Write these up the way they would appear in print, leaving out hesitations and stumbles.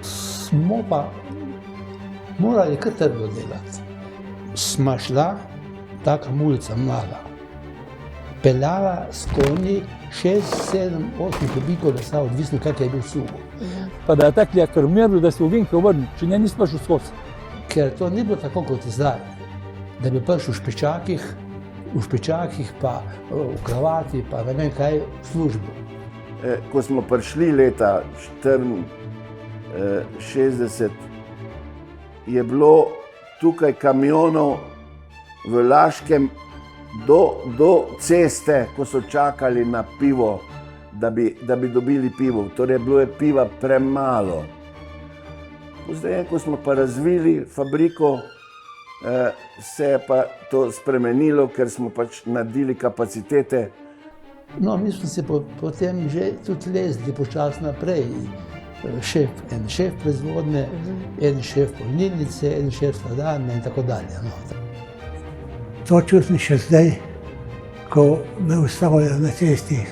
Smo pa morali kar trdo delati. Sma šla, taka ulica mlada, peljala s konji 6, 7, 8 kubikov lesa, odvisno kak je bil suho. Pa da je tekli krmilo, da se ovinke obrnil, če ne nismo šli skozi. Ker to ni bilo tako kot zdaj, da bi prišel v špičakih pa v kravati pa ne vem kaj v službo. Ko smo prišli leta 64, je bilo tukaj kamionov v Laškem do ceste, ko so čakali na pivo, da bi dobili pivo. Torej, bilo je piva premalo. Zdaj, ko smo pa razvili fabriko, se je pa to spremenilo, ker smo pač naredili kapacitete. No, mi smo se potem že tudi lezli počasno naprej. En šef proizvodne, en šef polnilnice, en šef sladarne in tako dalje. No. To čutim še zdaj, ko me ustavljajo na cesti.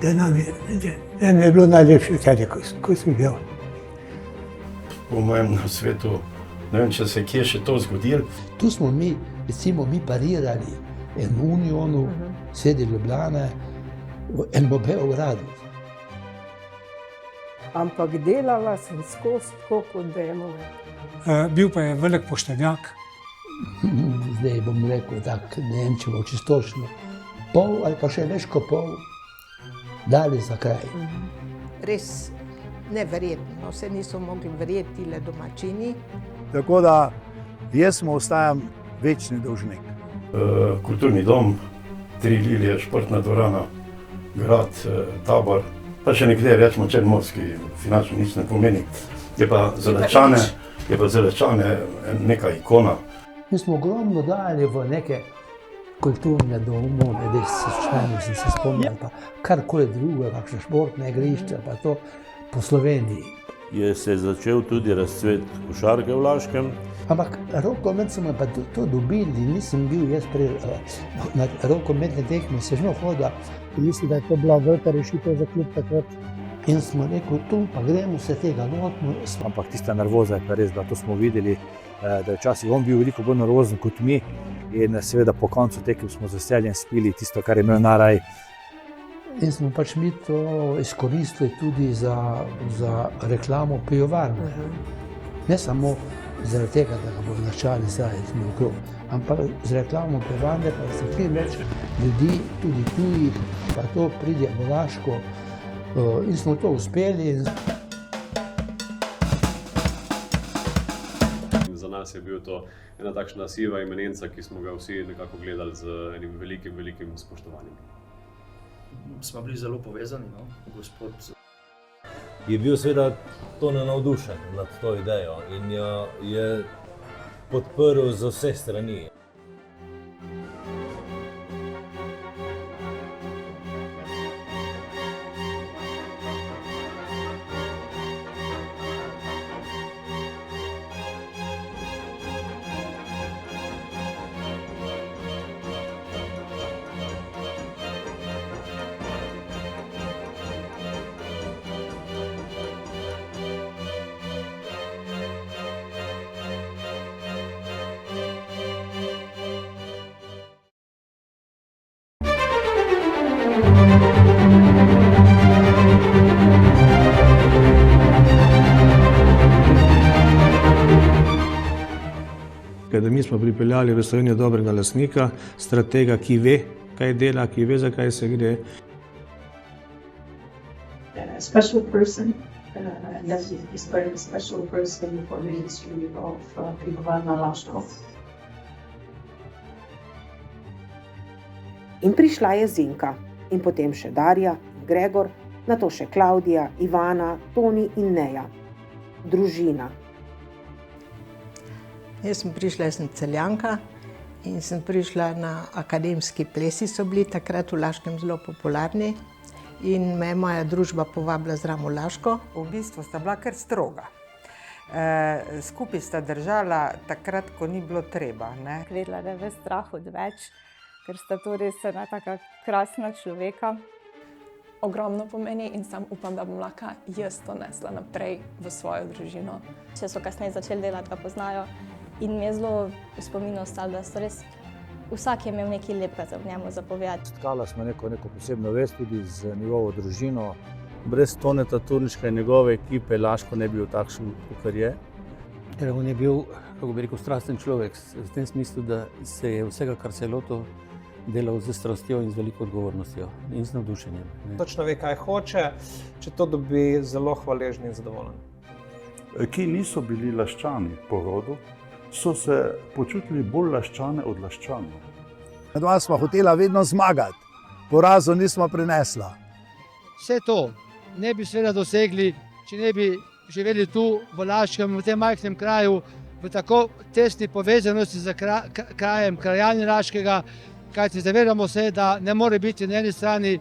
Da nam je bilo najlepše tede, ko sem bil. Po mojem na svetu, ne vem, če se je kje še to zgodilo. Tu smo mi, recimo, parirali en Unionu, sredi Ljubljane, v NBB uradu. Ampak delala sem skozi tako kot demone. Bil pa je velik poštenjak. Zdaj bom rekel tako, ne vem, če bo čistočno. Pol ali pa še več kot pol dali za kraj. Res neverjetno, se niso mogli verjeti le domačini. Tako da jaz mu ostajam večni dolžnik. Kulturni dom, 3 Lilije, športna dvorana, grad, Tabor, pa še nekje rečemo Črnomorski, finančno nič ne pomeni. Je pa za Zelečane neka ikona. Mi smo ogromno dali v neke kulturne domove, da sem se spomnil, pa karkoli drugo, kakšne športne igrišče, pa to po Sloveniji. Je se začel tudi razcvet košarke v Laškem. Ampak rokomet smo pa to dobili, nisem bil jaz na rokometne tekme, se že hodil. Mislim, da je to bila velika rešitev za klub takrat. In smo rekel, tu pa gremo se tega lotimo. Ampak tista nervoza je pa res, da to smo videli, da je včasih on bil veliko bolj nervozen kot mi. In seveda po koncu tekem smo z veseljem spili tisto, kar je imel naraj. In smo pač mi to izkoristili tudi za reklamo pivovarne. Ne samo zaradi tega, da ga bo načali zdaj okrog, ampak z reklamo pivovarne pa se čim več ljudi, tudi tujih, pa to pride v Laško. In smo to uspeli. Za nas je bil to ena takšna siva imenenca, ki smo ga vsi nekako gledali z enim velikim spoštovanjem. Smo bili zelo povezani, no, gospod. Je bil seveda Tone navdušen nad to idejo in jo je podprl z vse strani. Da mi smo pripeljali v Slovenijo dobrega lastnika, stratega, ki ve, kaj dela, ki ve, za kaj se gre. Special person, that is very special person for the history of Pivovarna Laško. In prišla je Zinka, in potem še Darja, Gregor, nato še Klavdija, Ivana, Toni in Neja. Družina. Jaz sem prišla, jaz sem Celjanka in sem prišla na akademski plesi, so bili takrat v Laškem zelo popularni. in me je moja družba povabila zraven v Laško. V bistvu sta bila kar stroga. Skupaj sta držala takrat, ko ni bilo treba. Vedela, da je ves strah odveč, ker sta to res ena taka krasna človeka. Ogromno pomeni in sam upam, da bom lahko jaz to nesla naprej v svojo družino. Če so kasneje začeli delati, ga poznajo in mi je zelo v spominu ostalo, da so res vsak je imel nekaj lepega za njemu zapovedati. Stkala smo neko posebno vez tudi z njegovo družino. Brez Toneta Turniška in njegove ekipe Laško ne bi bil takšen, kot je. Ker on je bil, kako bi rekel, strasten človek, v tem smislu, da se je vsega, kar se je lotil, delal z strastjo in z veliko odgovornostjo in z navdušenjem. Točno ve, kaj hoče, če to dobi, zelo hvaležni in zadovoljen. Ki niso bili Laščani po rodu, so se počutili bolj Laščane od Laščanov. Dva smo hotela vedno zmagati, porazu nismo prinesla. Vse to ne bi seveda dosegli, če ne bi živeli tu v Laškem, v tem majhnem kraju, v tako tesni povezanosti z krajem, krajani Laškega, kajti zavedamo se, da ne more biti na eni strani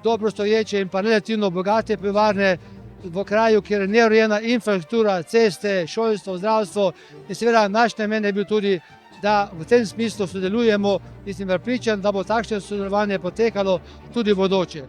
dobro stoječe in pa relativno bogate pivovarne v kraju, kjer je neurejena infrastruktura, ceste, šolstvo, zdravstvo in seveda naš namen je bil tudi, da v tem smislu sodelujemo in sem prepričan, da bo takšno sodelovanje potekalo tudi v bodoče.